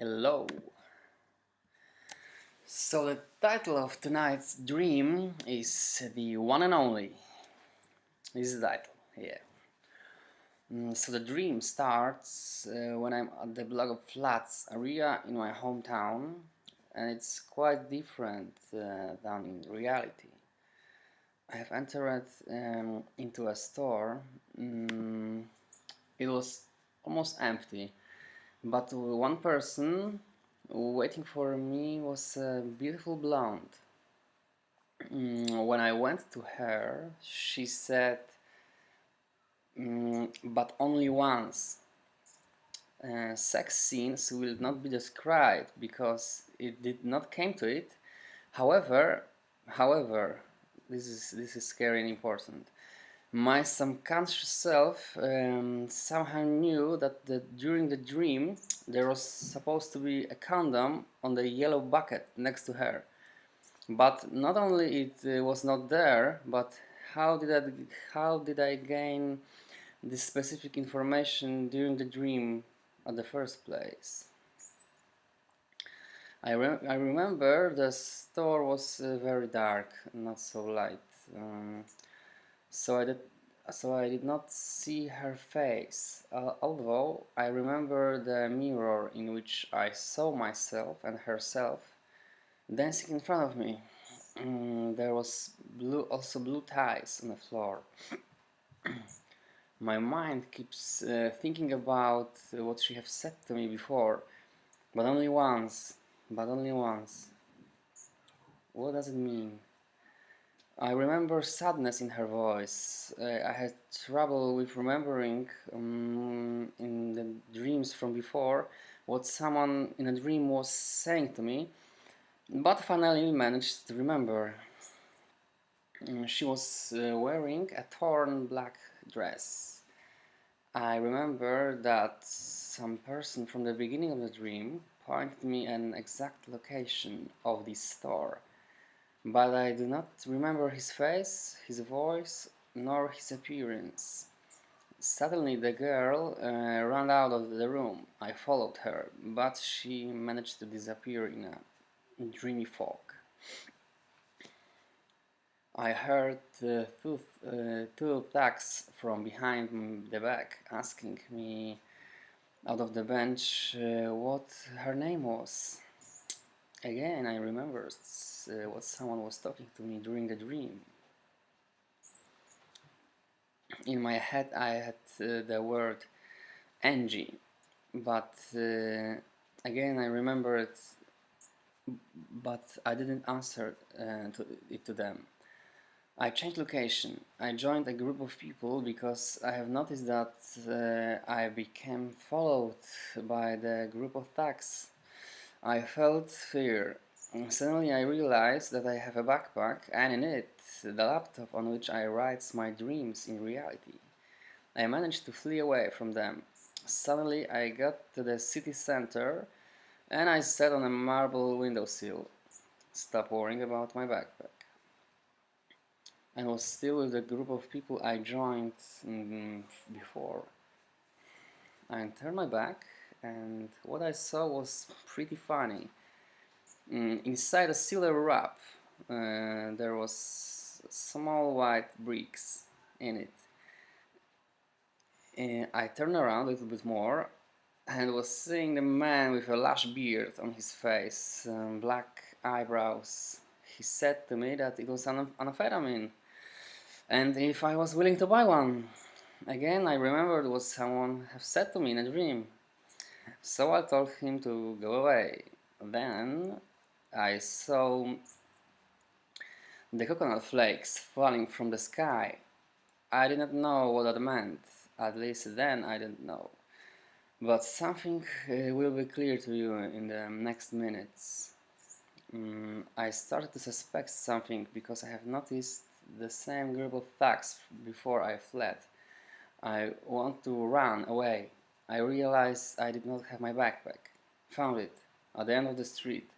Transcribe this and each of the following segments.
Hello. So the title of tonight's dream is The One and Only. This is the title, yeah. So the dream starts when I'm at the block of flats area in my hometown, and it's quite different than in reality. I have entered into a store. It was almost empty, but one person waiting for me was a beautiful blonde. When I went to her, she said, but only once. Sex scenes will not be described because it did not came to it. However, however, this is scary and important. My subconscious self somehow knew that during the dream there was supposed to be a condom on the yellow bucket next to her. But not only it was not there, but how did I how did I gain this specific information during the dream at the first place? I remember the store was very dark, not so light, um, so I did so I did not see her face. Although I remember the mirror in which I saw myself and herself dancing in front of me. There was also blue ties on the floor. My mind keeps thinking about what she have said to me before, but only once. But only once. What does it mean? I remember sadness in her voice. I had trouble with remembering in the dreams from before what someone in a dream was saying to me, but finally managed to remember. She was wearing a torn black dress. I remember that some person from the beginning of the dream pointed me an exact location of this store, but I do not remember his face, his voice, nor his appearance. Suddenly the girl ran out of the room. I followed her, but she managed to disappear in a dreamy fog. I heard two thugs from behind the back asking me out of the bench what her name was. Again, I remembered what someone was talking to me during the dream. In my head, I had the word Angie, but again, I remembered, but I didn't answer to them. I changed location. I joined a group of people because I have noticed that I became followed by the group of thugs. I felt fear. Suddenly I realized that I have a backpack and in it the laptop on which I write my dreams in reality. I managed to flee away from them. Suddenly I got to the city center and I sat on a marble windowsill. Stop worrying about my backpack. And was still with the group of people I joined before. I turned my back, and what I saw was pretty funny. Inside a silver wrap, there was small white bricks in it. I turned around a little bit more and was seeing the man with a lush beard on his face, black eyebrows. He said to me that it was an amphetamine and if I was willing to buy one. Again, I remembered what someone had said to me in a dream. So I told him to go away. Then I saw the coconut flakes falling from the sky. I did not know what that meant. At least then I didn't know. But something will be clear to you in the next minutes. I started to suspect something because I have noticed the same group of thugs before I fled. I want to run away. I realized I did not have my backpack. Found it at the end of the street,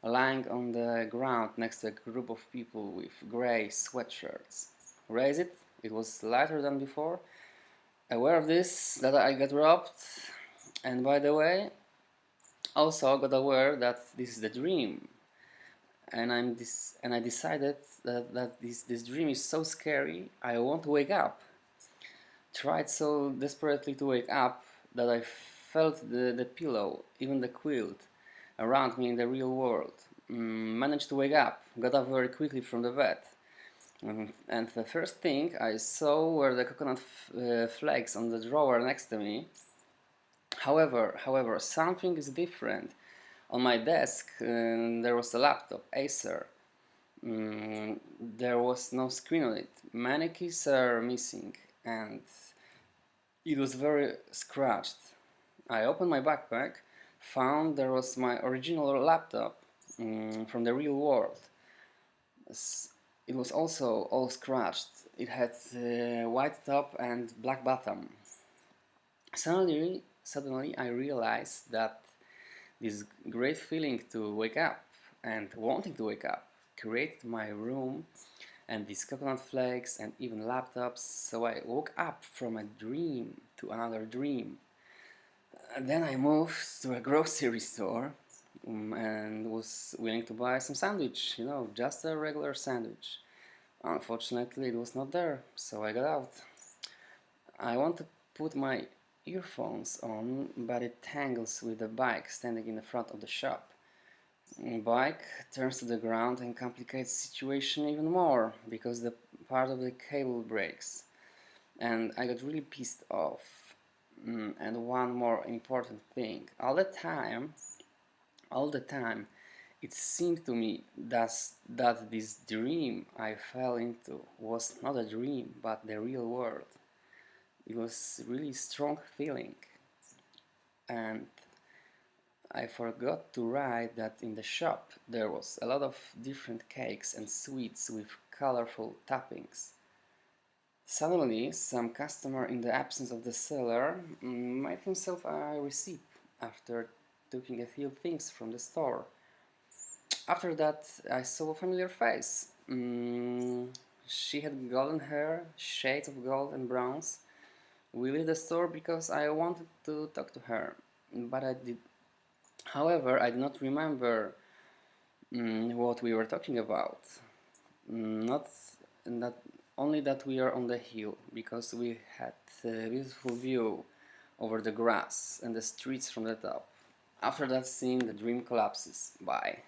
lying on the ground next to a group of people with grey sweatshirts. Raise it, it was lighter than before. Aware of this, that I got robbed, and by the way, Also got aware that this is the dream, and I decided that this dream is so scary I won't wake up. Tried so desperately to wake up that I felt the pillow, even the quilt, around me in the real world. Managed to wake up, got up very quickly from the bed. And the first thing I saw were the coconut flakes on the drawer next to me. However, something is different. On my desk, there was a laptop, Acer. There was no screen on it. Many keys are missing, and it was very scratched. I opened my backpack, found there was my original laptop from the real world. It was also all scratched. It had white top and black bottom. Suddenly, I realized that this great feeling to wake up and wanting to wake up created my room and these coconut flakes and even laptops. So I woke up from a dream to another dream. And then I moved to a grocery store and was willing to buy some sandwich, just a regular sandwich. Unfortunately, it was not there, so I got out. I want to put my earphones on, but it tangles with the bike standing in the front of the shop. Bike turns to the ground and complicates the situation even more because the part of the cable breaks, and I got really pissed off. And one more important thing, all the time, it seemed to me that this dream I fell into was not a dream but the real world. It was really strong feeling, and I forgot to write that in the shop there was a lot of different cakes and sweets with colorful toppings. Suddenly, some customer in the absence of the seller made himself a receipt after taking a few things from the store. After that, I saw a familiar face. She had golden hair, shades of gold and bronze. We left the store because I wanted to talk to her, but I did. However, I do not remember what we were talking about. Not that only that we are on the hill because we had a beautiful view over the grass and the streets from the top. After that scene, the dream collapses. Bye.